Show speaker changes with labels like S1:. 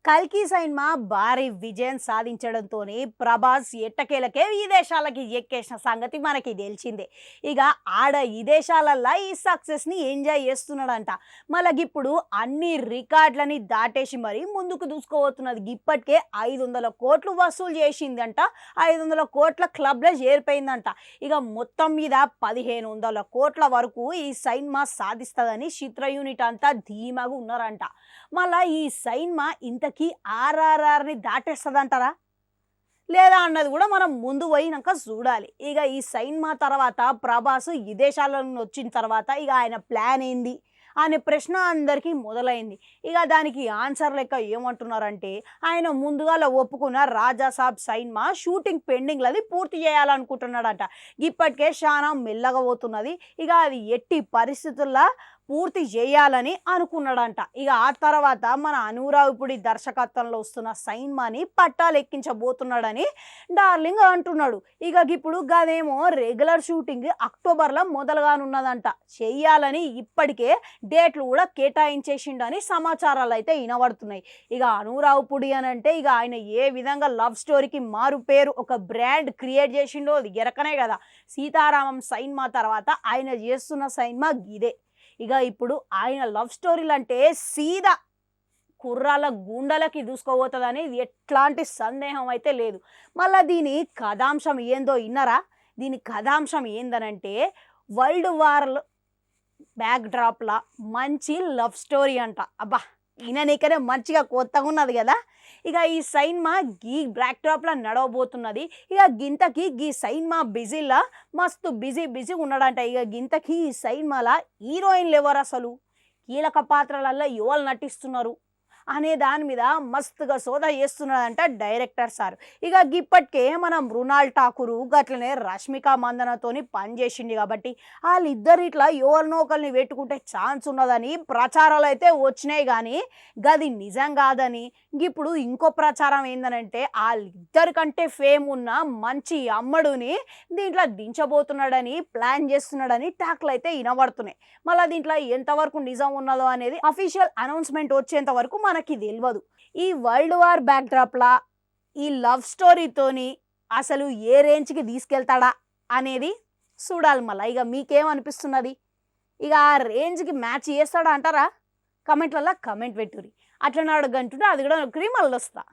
S1: కల్కి సినిమా భారీ విజయం సాధించడంతోనే ప్రభాస్ ఎట్టకేలకే విదేశాలకి ఎక్కేసిన సంగతి మనకి తెలిసిందే. ఇక ఆడ విదేశాలల్లో ఈ సక్సెస్ని ఎంజాయ్ చేస్తున్నాడంట. మళ్ళీ అన్ని రికార్డులని దాటేసి మరి ముందుకు దూసుకోబోతున్నది. ఇప్పటికే 500 కోట్లు వసూలు చేసిందంట. 500 కోట్ల క్లబ్లో చేరిపోయిందంట. ఇక మొత్తం మీద 1500 కోట్ల వరకు ఈ సినిమా సాధిస్తుందని చిత్ర యూనిట్ అంతా ధీమాగా ఉన్నారంట. మళ్ళీ ఈ సినిమా ఇంతకీ ఆర్ఆర్ఆర్ని దాటేస్తుందంటారా లేదా అన్నది కూడా మనం ముందు పోయినాక చూడాలి. ఇక ఈ సినిమా తర్వాత ప్రభాస్ విదేశాల నుండి వచ్చిన తర్వాత ఇక ఆయన ప్లాన్ ఏంది అనే ప్రశ్న అందరికీ మొదలైంది. ఇక దానికి ఆన్సర్ లెక్క ఏమంటున్నారంటే, ఆయన ముందుగా ఒప్పుకున్న రాజాసాబ్ సినిమా షూటింగ్ పెండింగ్లది పూర్తి చేయాలనుకుంటున్నాడట. ఇప్పటికే చాలా మెల్లగా పోతున్నది. ఇక అది ఎట్టి పరిస్థితుల్లో పూర్తి చేయాలని అనుకున్నాడంట. ఇక ఆ తర్వాత మన అనురావుపుడి దర్శకత్వంలో వస్తున్న సినిమాని పట్టాలెక్కించబోతున్నాడని డార్లింగ్ అంటున్నాడు. ఇక ఇప్పుడు గదేమో రెగ్యులర్ షూటింగ్ అక్టోబర్లో మొదలుగానున్నదంట. చెయ్యాలని ఇప్పటికే డేట్లు కూడా కేటాయించేసిండని సమాచారాలు అయితే వినబడుతున్నాయి. ఇక అనురావుపుడి అని అంటే ఇక ఆయన ఏ విధంగా లవ్ స్టోరీకి మారు పేరు ఒక బ్రాండ్ క్రియేట్ చేసిండో అది ఎరకనే కదా. సీతారామం సినిమా తర్వాత ఆయన చేస్తున్న సినిమా ఇదే. ఇక ఇప్పుడు ఆయన లవ్ స్టోరీలు అంటే సీదా కుర్రాల గుండెలకి దూసుకోబోతుందని ఎట్లాంటి సందేహం అయితే లేదు. మళ్ళీ దీని కథాంశం ఏందో విన్నారా? దీని కథాంశం ఏందనంటే వరల్డ్ వార్ బ్యాక్డ్రాప్లా మంచి లవ్ స్టోరీ అంట. అబ్బా ఈయనకనే మంచిగా కొత్తగా ఉన్నది కదా. ఇక ఈ సినిమా గీ బ్యాక్డ్రాప్లో నడవబోతున్నది. ఇక గింతకి గీ సినిమా బిజీలా మస్తు బిజీ ఉన్నాడంట. ఇక గింతకి ఈ సినిమాల హీరోయిన్లు ఎవరు, అసలు కీలక పాత్రలలో ఎవరు నటిస్తున్నారు అనే దాని మీద మస్తుగా సోదా చేస్తున్నాడంట డైరెక్టర్ సార్. ఇక ఇప్పటికే మనం మృణాల్ ఠాకూర్ గట్లనే రష్మిక మందనతోని పనిచేసింది కాబట్టి వాళ్ళిద్దరు ఇట్లా ఎవరినో ఒకరిని పెట్టుకుంటే ఛాన్స్ ఉన్నదని ప్రచారాలు అయితే వచ్చినాయి. కానీ గది నిజం కాదని ఇప్పుడు ఇంకో ప్రచారం ఏందనంటే వాళ్ళిద్దరికంటే ఫేమ్ ఉన్న మంచి అమ్మడుని దీంట్లో దించబోతున్నాడని ప్లాన్ చేస్తున్నాడని టాక్లు అయితే వినబడుతున్నాయి. మళ్ళీ దీంట్లో ఎంతవరకు నిజం ఉన్నదో అనేది అఫీషియల్ అనౌన్స్మెంట్ వచ్చేంత వరకు మనకి తెలియదు. ఈ వరల్డ్ వార్ బ్యాక్డ్రాప్లా ఈ లవ్ స్టోరీతోని అసలు ఏ రేంజ్కి తీసుకెళ్తాడా అనేది చూడాలి. మళ్ళీ ఇక మీకేమనిపిస్తున్నది? ఇక ఆ రేంజ్కి మ్యాచ్ చేస్తాడా అంటారా? కమెంట్లలో కమెంట్ పెట్టుర్రి. అట్లా అడగంటుంటే అది కూడా నొక్కరి మళ్ళీ వస్తా.